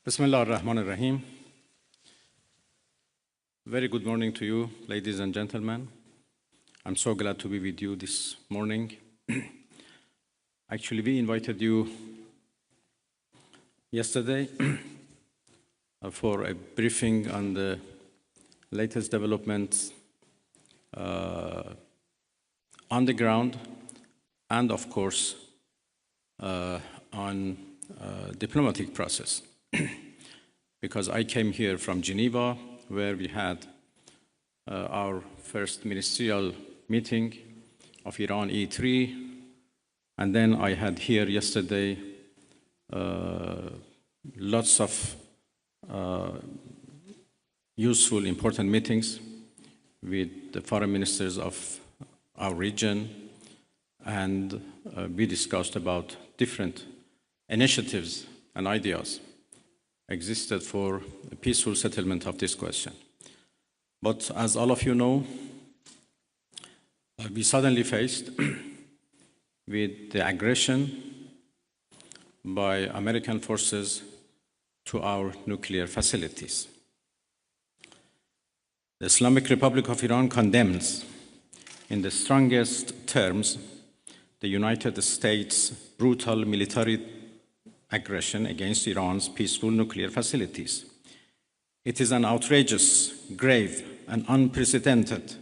Bismillah ar-Rahman ar-Rahim. Very good morning to you, ladies and gentlemen. I'm so glad to be with you this morning. Actually, we invited you yesterday for a briefing on the latest developments on the ground and, of course, on diplomatic process. Because I came here from Geneva, where we had our first ministerial meeting of Iran E3, and then I had here yesterday lots of useful, important meetings with the foreign ministers of our region, and we discussed about different initiatives and ideas existed for a peaceful settlement of this question. But as all of you know, we suddenly faced with the aggression by American forces to our nuclear facilities. The Islamic Republic of Iran condemns in the strongest terms the United States' brutal military aggression against Iran's peaceful nuclear facilities. It is an outrageous, grave, and unprecedented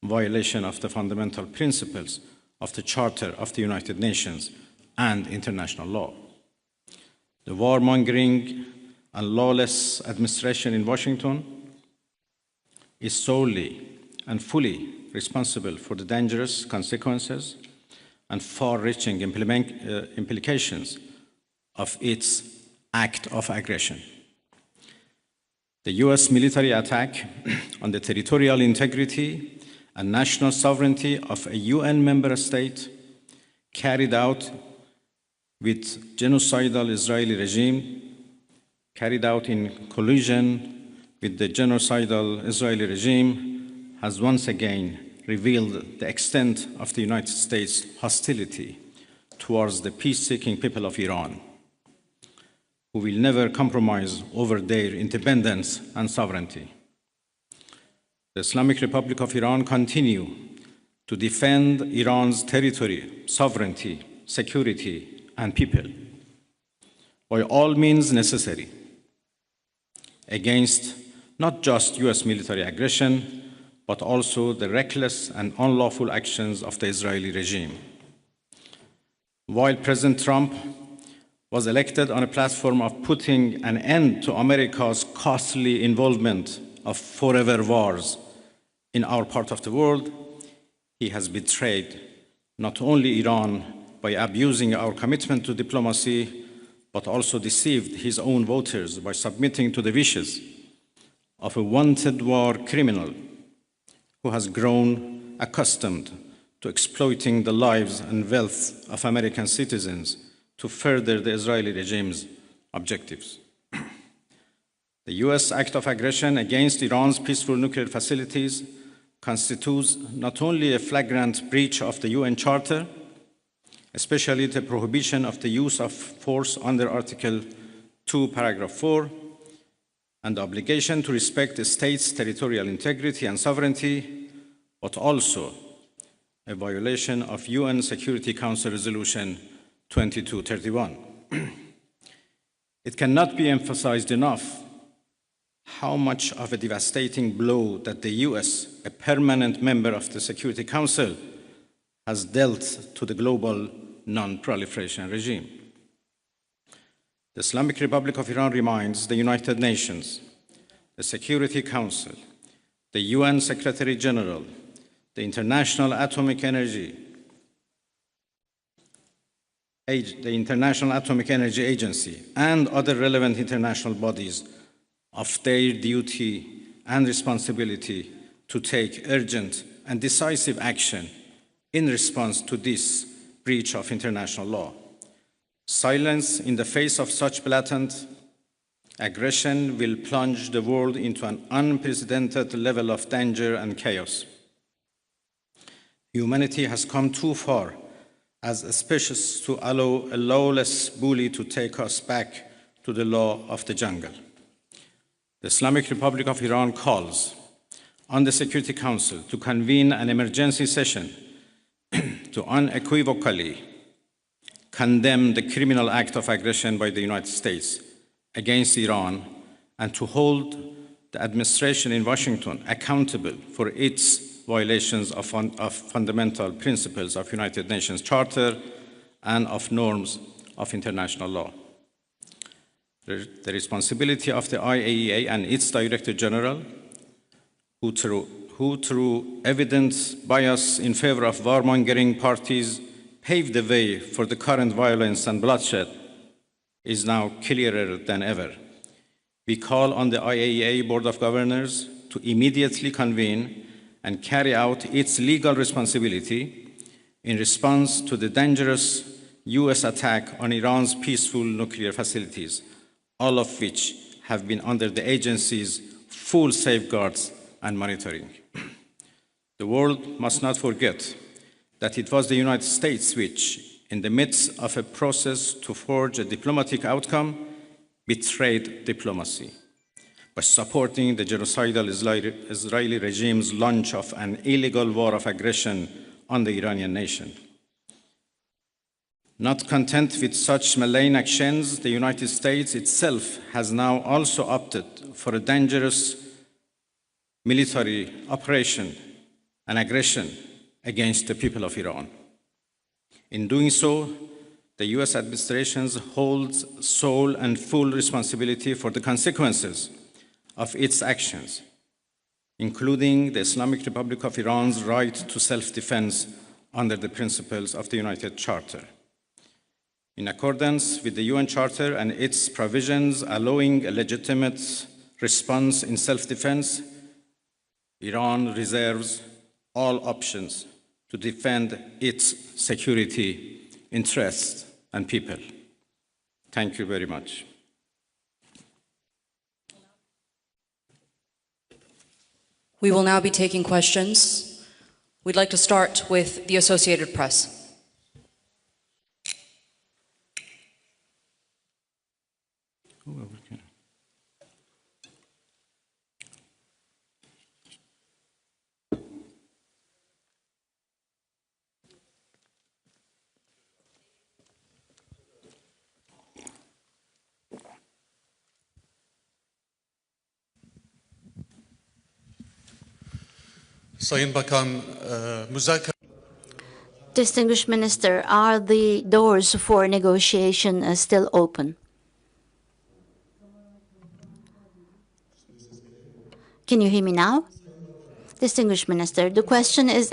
violation of the fundamental principles of the Charter of the United Nations and international law. The warmongering and lawless administration in Washington is solely and fully responsible for the dangerous consequences and far-reaching implications of its act of aggression. The US military attack on the territorial integrity and national sovereignty of a UN member state carried out with genocidal Israeli regime, carried out in collusion with the genocidal Israeli regime, has once again revealed the extent of the United States' hostility towards the peace-seeking people of Iran, who will never compromise over their independence and sovereignty. The Islamic Republic of Iran continues to defend Iran's territory, sovereignty, security, and people by all means necessary against not just US military aggression, but also the reckless and unlawful actions of the Israeli regime. While President Trump was elected on a platform of putting an end to America's costly involvement of forever wars in our part of the world, he has betrayed not only Iran by abusing our commitment to diplomacy, but also deceived his own voters by submitting to the wishes of a wanted war criminal who has grown accustomed to exploiting the lives and wealth of American citizens to further the Israeli regime's objectives. The US act of aggression against Iran's peaceful nuclear facilities constitutes not only a flagrant breach of the UN Charter, especially the prohibition of the use of force under Article 2, Paragraph 4, and the obligation to respect the state's territorial integrity and sovereignty, but also a violation of UN Security Council Resolution 2231. It cannot be emphasized enough how much of a devastating blow that the US, a permanent member of the Security Council, has dealt to the global non-proliferation regime. The Islamic Republic of Iran reminds the United Nations, the Security Council, the UN Secretary General, the International Atomic Energy Agency, and other relevant international bodies of their duty and responsibility to take urgent and decisive action in response to this breach of international law. Silence in the face of such blatant aggression will plunge the world into an unprecedented level of danger and chaos. Humanity has come too far as a species to allow a lawless bully to take us back to the law of the jungle. The Islamic Republic of Iran calls on the Security Council to convene an emergency session to unequivocally condemn the criminal act of aggression by the United States against Iran and to hold the administration in Washington accountable for its violations of fundamental principles of United Nations Charter and of norms of international law. The responsibility of the IAEA and its Director General, who through evident bias in favor of warmongering parties paved the way for the current violence and bloodshed, is now clearer than ever. We call on the IAEA Board of Governors to immediately convene and carry out its legal responsibility in response to the dangerous US attack on Iran's peaceful nuclear facilities, all of which have been under the agency's full safeguards and monitoring. The world must not forget that it was the United States which, in the midst of a process to forge a diplomatic outcome, betrayed diplomacy by supporting the genocidal Israeli regime's launch of an illegal war of aggression on the Iranian nation. Not content with such malign actions, the United States itself has now also opted for a dangerous military operation and aggression against the people of Iran. In doing so, the US administration holds sole and full responsibility for the consequences of its actions, including the Islamic Republic of Iran's right to self-defense under the principles of the United Charter. In accordance with the UN Charter and its provisions allowing a legitimate response in self-defense, Iran reserves all options to defend its security interests and people. Thank you very much. We will now be taking questions. We'd like to start with the Associated Press. Distinguished Minister, are the doors for negotiation still open? Can you hear me now? Distinguished Minister, the question is